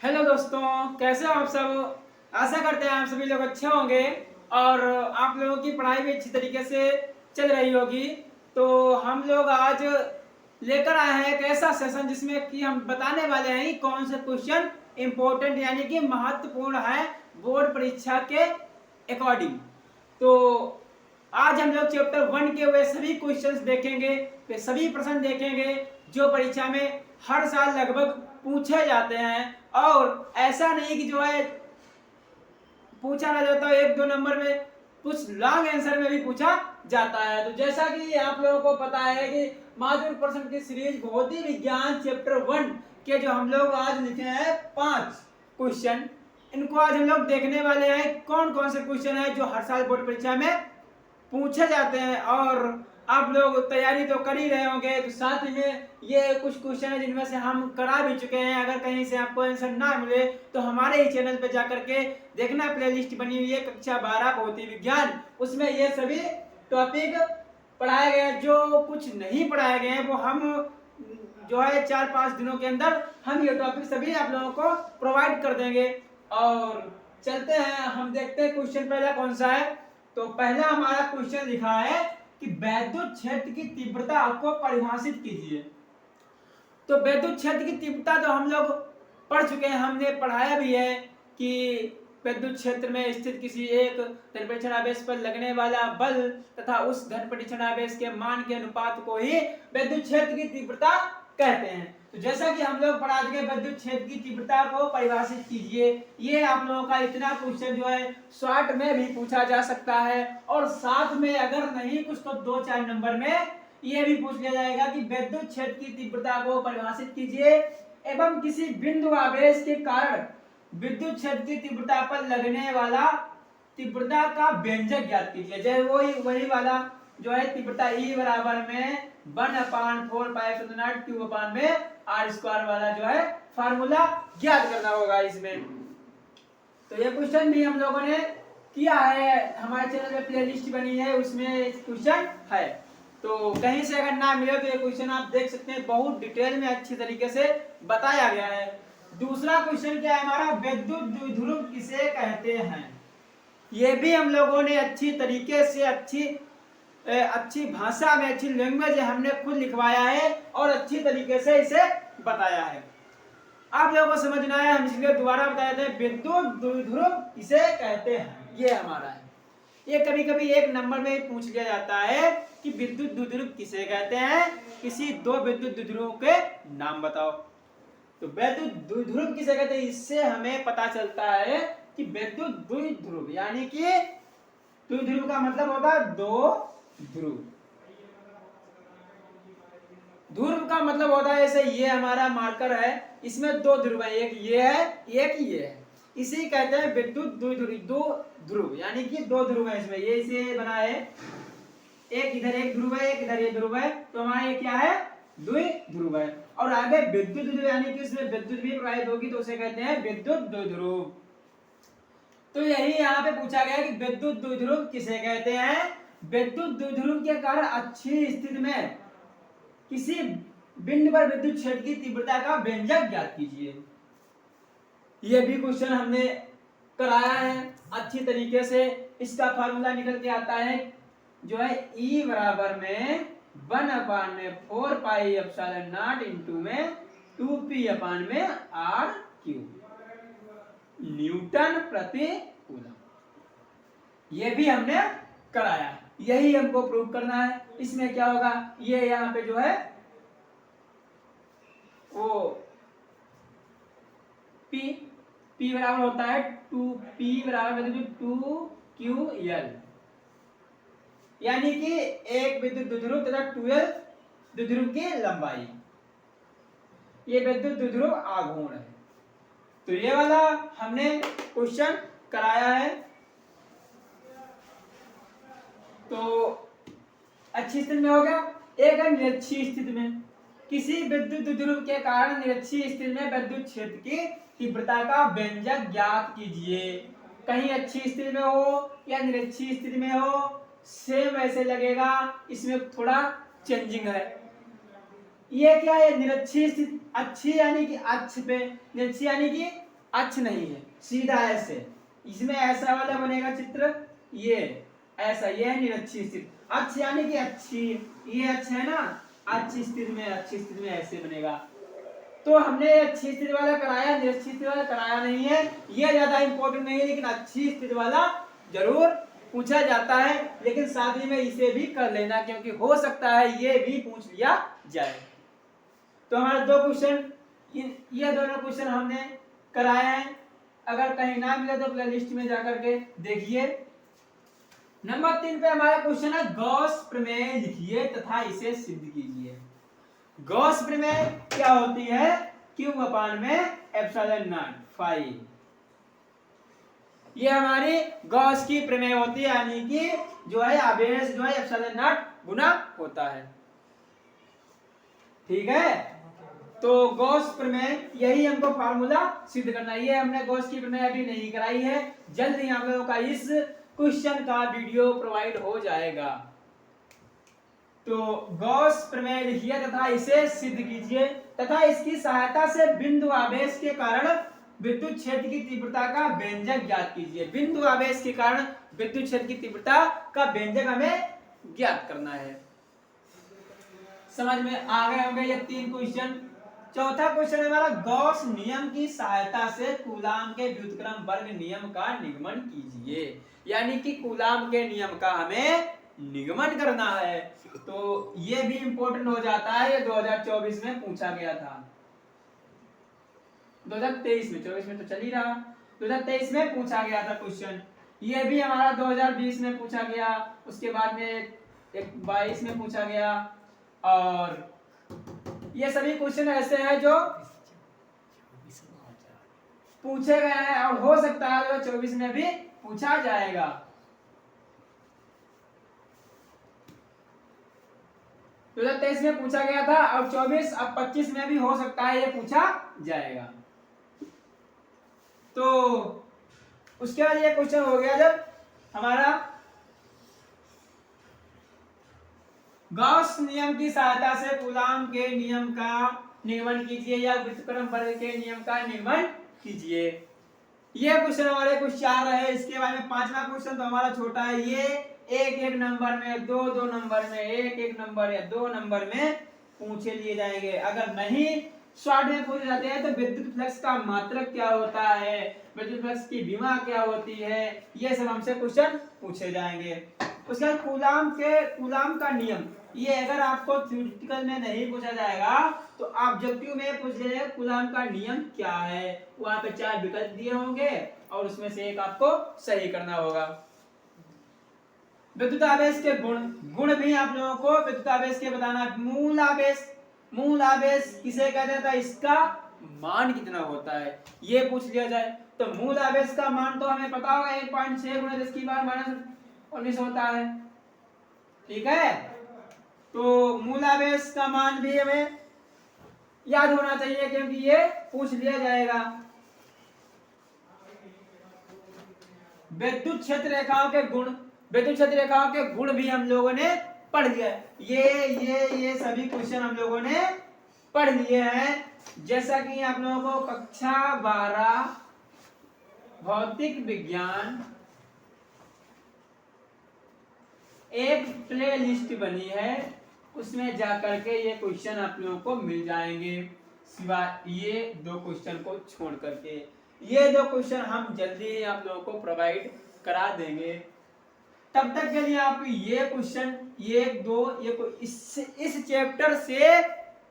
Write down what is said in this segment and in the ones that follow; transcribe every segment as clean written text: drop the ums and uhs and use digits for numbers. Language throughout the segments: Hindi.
हेलो दोस्तों, कैसे हो आप सब। आशा करते हैं आप सभी लोग अच्छे होंगे और आप लोगों की पढ़ाई भी अच्छी तरीके से चल रही होगी। तो हम लोग आज लेकर आए हैं एक ऐसा सेशन जिसमें कि हम बताने वाले हैं कि कौन से क्वेश्चन इम्पोर्टेंट यानी कि महत्वपूर्ण है बोर्ड परीक्षा के अकॉर्डिंग। तो आज हम लोग चैप्टर 1 के वे सभी क्वेश्चंस देखेंगे, वे सभी प्रश्न देखेंगे जो परीक्षा में हर साल लगभग पूछे जाते हैं। और ऐसा नहीं कि जो है पूछा ना जाता है, एक दो नंबर में कुछ लॉन्ग आंसर में भी पूछा जाता है। तो जैसा कि आप लोगों को पता है कि माध्यमिक प्रश्न की सीरीज भौतिक विज्ञान चैप्टर 1 के जो हम लोग आज लिखे हैं 5 क्वेश्चन, इनको आज हम लोग देखने वाले हैं कौन कौन से क्वेश्चन है जो हर साल बोर्ड परीक्षा में पूछे जाते हैं। और आप लोग तैयारी तो कर ही रहे होंगे, तो साथ में ये कुछ क्वेश्चन है जिनमें से हम करा भी चुके हैं। अगर कहीं से आपको आंसर ना मिले तो हमारे ही चैनल पे जाकर के देखना, प्लेलिस्ट बनी हुई है कक्षा 12 भौतिक विज्ञान, उसमें ये सभी टॉपिक पढ़ाए गए हैं। जो कुछ नहीं पढ़ाए गए हैं वो हम जो है 4-5 दिनों के अंदर हम ये टॉपिक सभी आप लोगों को प्रोवाइड कर देंगे। और चलते हैं, हम देखते हैं क्वेश्चन पहला कौन सा है। तो पहला हमारा क्वेश्चन लिखा है कि वैद्युत क्षेत्र की तीव्रता को परिभाषित कीजिए। तो वैद्युत क्षेत्र की तीव्रता तो हम लोग पढ़ चुके हैं, हमने पढ़ाया भी है कि विद्युत क्षेत्र में स्थित किसी एक धन आवेश पर लगने वाला बल तथा उस धन आवेश के मान के अनुपात को ही विद्युत क्षेत्र की तीव्रता कहते हैं। तो जैसा कि हम लोग पढ़ा चुके विद्युत क्षेत्र की तीव्रता को परिभाषित कीजिए, ये आप लोगों का इतना क्वेश्चन जो है शॉर्ट में भी पूछा जा सकता है। और साथ में अगर नहीं कुछ तो 2-4 नंबर में ये भी पूछ लिया जाएगा कि विद्युत क्षेत्र की तीव्रता को परिभाषित कीजिए एवं किसी बिंदु आवेश के कारण विद्युत क्षेत्र की तीव्रता पर लगने वाला तीव्रता का व्यंजक ज्ञात कीजिए। जैसे वही वाला जो है तीव्रता E बराबर में 1/4 क्यूब अपान में आर स्क्वायर वाला जो है फार्मूला ज्ञात करना होगा इसमें। तो ये क्वेश्चन भी हम लोगों ने किया है, हमारे चैनल में प्लेलिस्ट बनी है उसमें क्वेश्चन है। तो कहीं से अगर ना मिले तो ये क्वेश्चन आप देख सकते हैं, बहुत डिटेल में अच्छी तरीके से बताया गया है। दूसरा क्वेश्चन क्या है हमारा, विद्युत द्विध्रुव किसे कहते हैं। ये भी हम लोगों ने अच्छी तरीके से अच्छी भाषा में, अच्छी लैंग्वेज हमने खुद लिखवाया है और अच्छी तरीके से इसे बताया है। आप लोगों को समझना है, हम इसलिए दोबारा बता देते हैं, विद्युत द्विध्रुव किसे कहते हैं, ये हमारा है। ये कभी कभी एक नंबर में पूछ लिया जाता है कि विद्युत द्विध्रुव किसे कहते हैं, किसी दो विद्युत द्विध्रुवों के नाम बताओ। तो विद्युत द्विध्रुव किसे कहते हैं, इससे हमें पता चलता है कि विद्युत द्विध्रुव यानी कि द्विध्रुव का मतलब होता है दो ध्रुव। ध्रुव का मतलब होता है जैसे ये हमारा मार्कर है, इसमें दो ध्रुव है, एक ये है एक ये है, इसी कहते हैं विद्युत द्विध्रुव। दो ध्रुव यानी कि दो ध्रुव है इसमें, ये इसे बना है, एक इधर एक ध्रुव है एक इधर ये ध्रुव है, तो हमारा ये क्या है द्विध्रुव है। और आगे विद्युत द्विध्रुव यानी कि इसमें विद्युत भी प्रवाहित होगी तो उसे कहते हैं विद्युत द्विध्रुव। तो यही यहाँ पे पूछा गया कि विद्युत द्विध्रुव किसे कहते हैं। विद्युत द्विध्रुव के कारण अच्छी स्थिति में किसी बिंदु पर विद्युत क्षेत्र की तीव्रता का व्यंजक ज्ञात कीजिए। यह भी क्वेश्चन हमने कराया है अच्छी तरीके से। इसका फार्मूला निकल के आता है जो है E बराबर में 1/4 पाई एप्सिलॉन नॉट इनटू में 2p अपान में r क्यूब न्यूटन प्रति कूलम। ये भी हमने कराया, यही हमको प्रूव करना है। इसमें क्या होगा, ये यहाँ पे जो है वो P बराबर होता है 2p बराबर 2ql, यानी कि एक विद्युत द्विध्रुव तथा 12 द्विध्रुव की लंबाई, ये विद्युत द्विध्रुव आघूर्ण है। तो ये वाला हमने क्वेश्चन कराया है। तो अच्छी स्थिति में हो गया। एक निरक्षीय स्थिति में किसी विद्युत द्विध्रुव के कारण निरक्षीय स्थिति में विद्युत क्षेत्र की तीव्रता का व्यंजक ज्ञात कीजिए। कहीं अच्छी स्थिति में हो या निरक्षीय स्थिति में हो, सेम ऐसे लगेगा, इसमें थोड़ा चेंजिंग है। ये क्या है, निरक्षीय स्थिति, अच्छी यानी कि अक्ष पे, निरक्षीय यानी कि अक्ष नहीं है, सीधा ऐसे, इसमें ऐसा वाला बनेगा चित्र, ये ऐसा, ये है निरक्षी स्थिति। अक्ष यानी कि अच्छी, ये अक्ष है ना, अच्छी स्थिति में, अच्छी स्थिति में ऐसे बनेगा। तो हमने अच्छी स्थिति वाला कराया, निरक्षी स्थिति वाला कराया नहीं है, ये ज्यादा इंपॉर्टेंट नहीं है, लेकिन अच्छी स्थिति वाला जरूर पूछा जाता है, लेकिन साथ ही में इसे भी कर लेना, क्योंकि हो सकता है ये भी पूछ लिया जाए। तो हमारे दो क्वेश्चन, ये दोनों क्वेश्चन हमने कराए हैं। अगर कहीं ना मिले तो प्लेलिस्ट में जाकर के देखिए। नंबर 3 पे हमारा क्वेश्चन है गॉस प्रमेय लिखिए तथा इसे सिद्ध कीजिए। गॉस प्रमेय क्या होती है? Q अपान में एप्सिलॉन नॉट फाई, ये हमारी गॉस की प्रमेय होती है, यानी कि जो है आवेश जो है एप्सिलॉन नॉट गुना होता है। ठीक है, तो गॉस प्रमेय यही हमको फार्मूला सिद्ध करना है। ये हमने गॉस की प्रमेय अभी नहीं कराई है, जल्द ही आप लोगों का इस क्वेश्चन का वीडियो प्रोवाइड हो जाएगा। तो गॉस प्रमेय लिखिए तथा इसे सिद्ध कीजिए तथा इसकी सहायता से बिंदु आवेश के कारण विद्युत क्षेत्र की तीव्रता का व्यंजक ज्ञात कीजिए। बिंदु आवेश के कारण विद्युत क्षेत्र की तीव्रता का व्यंजक हमें ज्ञात करना है। समझ में आ गए होंगे ये 3 क्वेश्चन। चौथा क्वेश्चन हमारा गॉस नियम की सहायता से कूलाम के व्युत्क्रम वर्ग नियम का निगमन कीजिए, यानी कि कूलाम के नियम का हमें निगमन करना है। तो ये भी इंपॉर्टेंट हो जाता है, ये 2024 में पूछा गया था, 2023 में, 24 में तो चल ही रहा, 2023 में पूछा गया था क्वेश्चन। ये भी हमारा 2020 में पूछा गया, उसके बाद में 22 में पूछा गया, और ये सभी क्वेश्चन ऐसे हैं जो पूछे गए हैं और हो सकता है 2024 में भी पूछा जाएगा। तो 2023 में पूछा गया था और 24 अब 25 में भी हो सकता है ये पूछा जाएगा। तो उसके बाद ये क्वेश्चन हो गया जब हमारा गॉस नियम की सहायता से कूलाम के नियम का निगमन कीजिए या व्युत्क्रम वर्ग के नियम का निगमन कीजिए। ये क्वेश्चन हमारे कुछ 4 रहे, इसके बाद में 5वां क्वेश्चन तो हमारा छोटा है, ये 1-1 नंबर में, 2-2 नंबर में, 1-1 नंबर या 2 नंबर में पूछे लिए जाएंगे। अगर नहीं शॉर्ट में पूछे जाते हैं तो विद्युत फ्लक्स का मात्रक क्या होता है, विद्युत फ्लक्स की विमा क्या होती है, ये सब हमसे क्वेश्चन पूछे जाएंगे। उसके बाद कूलाम का नियम, ये अगर आपको थ्योरेटिकल में नहीं पूछा जाएगा तो ऑब्जेक्टिव में पूछ लेगा कूलाम का नियम क्या है। वहां पे 4 विकल्प दिए होंगे और उसमें से एक आपको सही करना होगा। विद्युत आवेश के गुण भी आप लोगों को विद्युत आवेश के बताना। मूल आवेश किसे कहते हैं, इसका मान कितना होता है ये पूछ लिया जाए तो मूल आवेश का मान तो हमें पता होगा 1.6 × 10⁻⁻⁹ होता है। ठीक है, तो मूल आवेश का मान भी हमें याद होना चाहिए क्योंकि ये पूछ लिया जाएगा। विद्युत क्षेत्र रेखाओं के गुण भी हम लोगों ने पढ़ लिया। ये सभी क्वेश्चन हम लोगों ने पढ़ लिए हैं। जैसा कि आप लोगों को कक्षा 12 भौतिक विज्ञान एक प्ले लिस्ट बनी है, उसमें जाकर के ये क्वेश्चन आप लोगों को मिल जाएंगे, सिवाय ये 2 क्वेश्चन को छोड़ करके। ये 2 क्वेश्चन हम जल्दी ही आप लोगों को प्रोवाइड करा देंगे। तब तक के लिए आप ये क्वेश्चन 1-2 इस चैप्टर से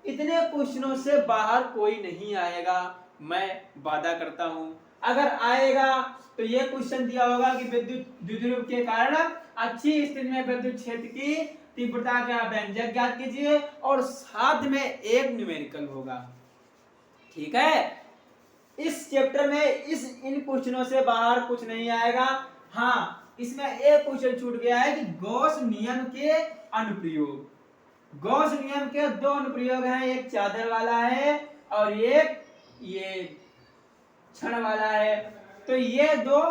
इतने क्वेश्चनों से बाहर कोई नहीं आएगा, मैं वादा करता हूं। अगर आएगा तो ये क्वेश्चन दिया होगा कि विद्युत द्विध्रुव के कारण अच्छी स्थिति में विद्युत क्षेत्र की तीव्रता का व्यंजक ज्ञात कीजिए और साथ में एक न्यूमेरिकल होगा। ठीक है, इस चैप्टर में इन क्वेश्चनों से बाहर कुछ नहीं आएगा। हाँ, इसमें एक क्वेश्चन छूट गया है कि गॉस नियम के अनुप्रयोग। गॉस नियम के 2 अनुप्रयोग हैं, एक चादर वाला है और एक ये क्षण वाला है। तो ये 2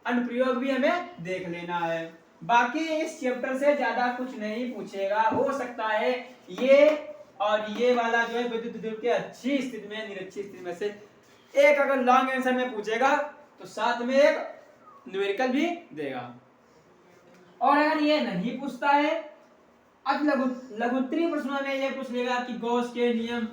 अनुप्रयोग भी हमें देख लेना है। बाकी इस चैप्टर से ज्यादा कुछ नहीं पूछेगा। हो सकता है ये और ये वाला जो है विद्युत द्विध्रुव के अच्छी स्थिति में निरक्षी स्थिति में से एक अगर लॉन्ग आंसर में पूछेगा तो साथ में एक न्यूमेरिकल भी देगा। और अगर ये नहीं पूछता है, अब लघुत्तरी प्रश्नों में ये पूछ लेगा कि गॉस के नियम,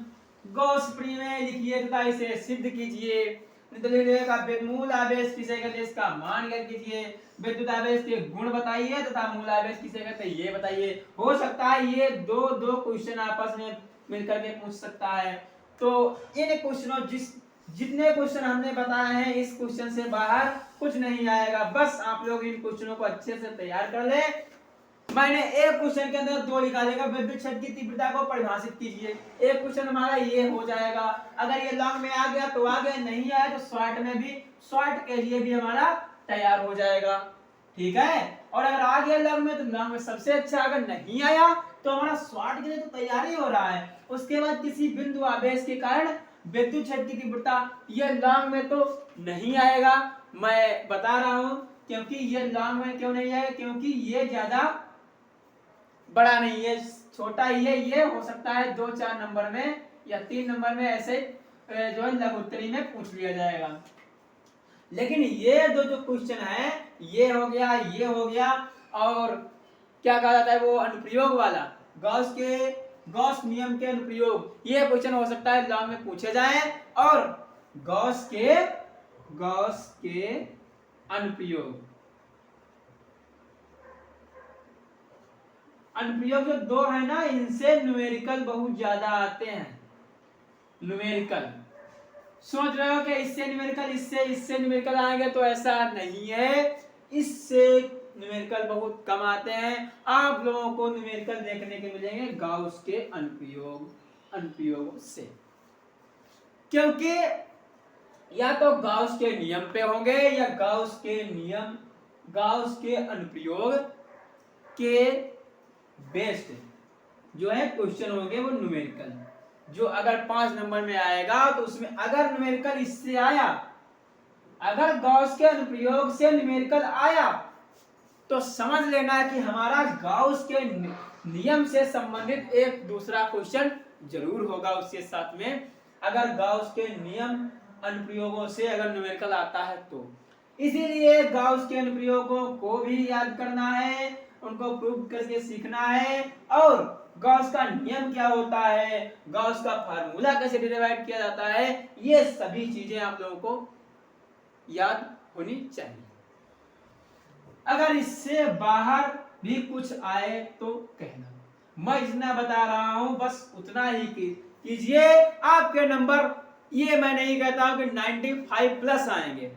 गॉस प्रमेय लिखिए तथा इसे सिद्ध कीजिए। नहीं तो लिख देगा मूल आवेश किसे कहते हैं इसका मान ज्ञात कीजिए, विद्युत आवेश के गुण बताइए तथा मूल आवेश किसे कहते हैं ये बताइए। हो सकता है ये दो क्वेश्चन आपस में मिलकर के पूछ सकता है। तो इन क्वेश्चनों जितने क्वेश्चन हमने बताए हैं इस क्वेश्चन से बाहर कुछ नहीं आएगा। बस आप लोग इन क्वेश्चनों को अच्छे से तैयार कर ले। मैंने एक क्वेश्चन के अंदर दो लिखा देगा, विद्युत क्षेत्र की तीव्रता को परिभाषित कीजिए। एक क्वेश्चन हमारा ये हो जाएगा। अगर ये लॉन्ग में आ गया तो आ गया, नहीं आया तो शॉर्ट में भी, शॉर्ट के लिए भी हमारा तैयार हो जाएगा। ठीक है। और अगर आ गया लॉन्ग में तो लॉन्ग में सबसे अच्छा, अगर नहीं आया तो हमारा शॉर्ट के लिए तो तैयारी हो रहा है। उसके बाद किसी बिंदु आवेश के कारण विद्युत क्षेत्र की तीव्रता, ये लॉन्ग में तो नहीं आएगा। मैं बता रहा हूं क्योंकि ये लॉन्ग में क्यों नहीं आएगा, क्योंकि ये ज्यादा बड़ा नहीं है, छोटा ही है। ये हो सकता है 2-4 नंबर में या 3 नंबर में ऐसे जो है लघुत्तरी में पूछ लिया जाएगा। लेकिन ये जो क्वेश्चन है ये हो गया, ये हो गया। और क्या कहा जाता है वो अनुप्रयोग वाला, गॉस नियम के अनुप्रयोग, ये क्वेश्चन हो सकता है लॉन्ग में पूछे जाए। और गॉस के अनुप्रयोग जो दो है ना, इनसे न्यूमेरिकल बहुत ज्यादा आते हैं। न्यूमेरिकल सोच रहे हो कि इससे न्यूमेरिकल आएंगे, तो ऐसा नहीं है। इससे न्यूमेरिकल बहुत कम आते हैं। आप लोगों को न्यूमेरिकल देखने के मिलेंगे गॉस के अनुप्रयोग से, क्योंकि या तो गॉस के नियम पे होंगे या गॉस के अनुप्रयोग के बेस्ड जो है क्वेश्चन होंगे वो न्यूमेरिकल। जो अगर 5 नंबर में आएगा तो उसमें अगर न्यूमेरिकल इससे आया, अगर गॉस के अनुप्रयोग से न्यूमेरिकल आया तो समझ लेना कि हमारा गॉस के नियम से संबंधित एक दूसरा क्वेश्चन जरूर होगा उसके साथ में। अगर गॉस के नियम अनुप्रयोगों से अगर न्यूमेरिकल आता है तो इसीलिए गॉस के अनुप्रयोगों को भी याद करना है, उनको प्रूव करके सीखना है। और गॉस का नियम क्या होता है, गॉस का फार्मूला कैसे डिराइव किया जाता है, ये सभी चीजें आप लोगों को याद होनी चाहिए। अगर इससे बाहर भी कुछ आए तो कहना। मैं जितना बता रहा हूं बस उतना ही कीजिए। आपके नंबर, ये मैं नहीं कहता हूं कि 95 प्लस आएंगे,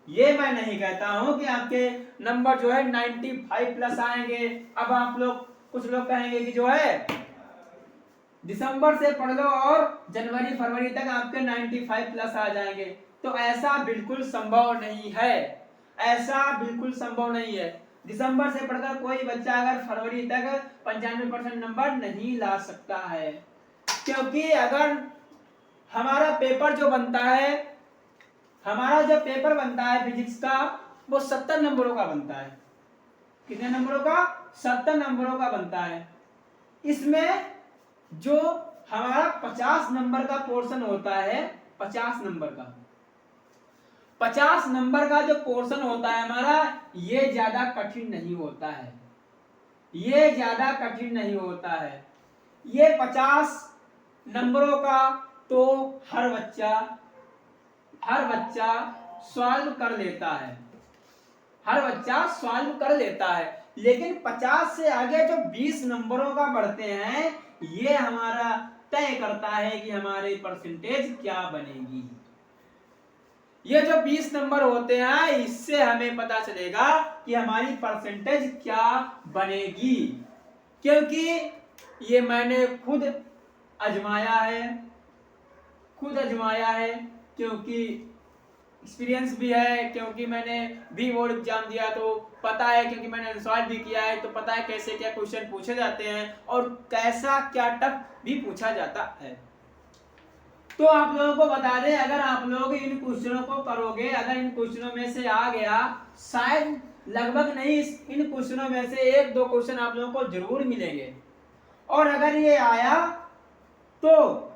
ये मैं नहीं कहता हूं कि आपके नंबर जो है 95 प्लस आएंगे। अब आप लोग, कुछ लोग कहेंगे कि जो है दिसंबर से पढ़ लो और जनवरी फरवरी तक आपके 95 प्लस आ जाएंगे, तो ऐसा बिल्कुल संभव नहीं है। ऐसा बिल्कुल संभव नहीं है। दिसंबर से पढ़कर कोई बच्चा अगर फरवरी तक 95% नंबर नहीं ला सकता है, क्योंकि अगर हमारा पेपर जो बनता है, हमारा जो पेपर बनता है फिजिक्स का, वो 70 नंबरों का बनता है। कितने नंबरों का? 70 नंबरों का बनता है। इसमें जो हमारा 50 नंबर का पोर्शन होता है, 50 नंबर का जो पोर्शन होता है हमारा, ये ज्यादा कठिन नहीं होता है। ये ज्यादा कठिन नहीं होता है। ये 50 नंबरों का तो हर बच्चा सॉल्व कर लेता है, हर बच्चा सॉल्व कर लेता है। लेकिन 50 से आगे जो 20 नंबरों का बढ़ते हैं, ये हमारा तय करता है कि हमारी परसेंटेज क्या बनेगी। ये जो 20 नंबर होते हैं, इससे हमें पता चलेगा कि हमारी परसेंटेज क्या बनेगी, क्योंकि ये मैंने खुद आजमाया है, क्योंकि एक्सपीरियंस भी है, क्योंकि मैंने भी बोर्ड एग्जाम दिया तो पता है, क्योंकि मैंने सॉल्व भी किया है तो पता है कैसे क्या क्वेश्चन पूछे जाते हैं और कैसा क्या टफ भी पूछा जाता है। तो आप लोगों को बता दें, अगर आप लोग इन क्वेश्चनों को करोगे, अगर इन क्वेश्चनों में से आ गया, शायद लगभग नहीं, इन क्वेश्चनों में से 1-2 क्वेश्चन आप लोगों को जरूर मिलेंगे। और अगर ये आया तो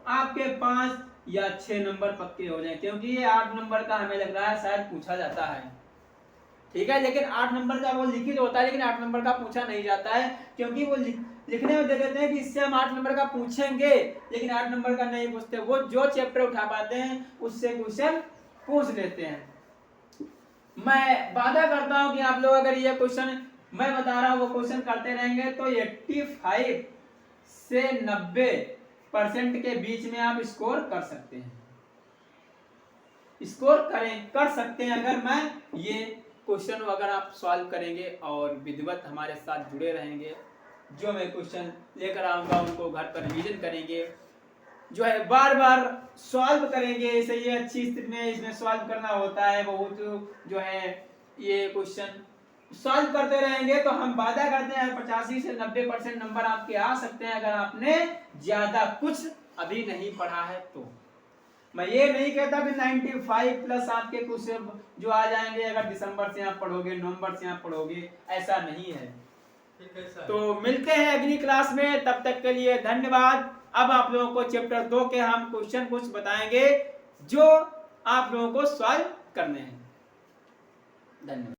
आपके पास या 6 नंबर पक्के हो जाए, क्योंकि ये 8 नंबर का हमें लग रहा है शायद पूछा जाता है। ठीक है, लेकिन 8 नंबर का वो लिखित होता है, लेकिन 8 नंबर का पूछा नहीं जाता है, क्योंकि वो लिखने में दे देते हैं कि इससे हम 8 नंबर का पूछेंगे, लेकिन 8 नंबर का नहीं पूछते। वो जो चैप्टर उठा पाते हैं उससे क्वेश्चन पूछ लेते हैं। मैं वादा करता हूं कि आप लोग अगर ये क्वेश्चन मैं बता रहा हूं वो क्वेश्चन करते रहेंगे तो 85 से 90% के बीच में आप स्कोर कर सकते हैं, स्कोर कर सकते हैं अगर मैं ये क्वेश्चन अगर आप सॉल्व करेंगे और विधिवत हमारे साथ जुड़े रहेंगे। जो मैं क्वेश्चन लेकर आऊंगा उनको घर पर रिवीजन करेंगे, जो है बार बार सॉल्व करेंगे। इसे ये अच्छी स्थिति में इसमें सॉल्व करना होता है बहुत, जो है ये क्वेश्चन सॉल्व करते रहेंगे तो हम वादा करते हैं 85 से 90% नंबर आपके आ सकते हैं, अगर आपने ज्यादा कुछ अभी नहीं पढ़ा है तो। मैं ये नहीं कहता कि 95 प्लस आपके कुछ जो आ जाएंगे अगर दिसंबर से आप पढ़ोगे, नवंबर से आप पढ़ोगे, ऐसा नहीं है। तो मिलते हैं अगली क्लास में, तब तक के लिए धन्यवाद। अब आप लोगों को चैप्टर 2 के हम क्वेश्चन कुछ बताएंगे जो आप लोगों को सॉल्व करने हैं। धन्यवाद।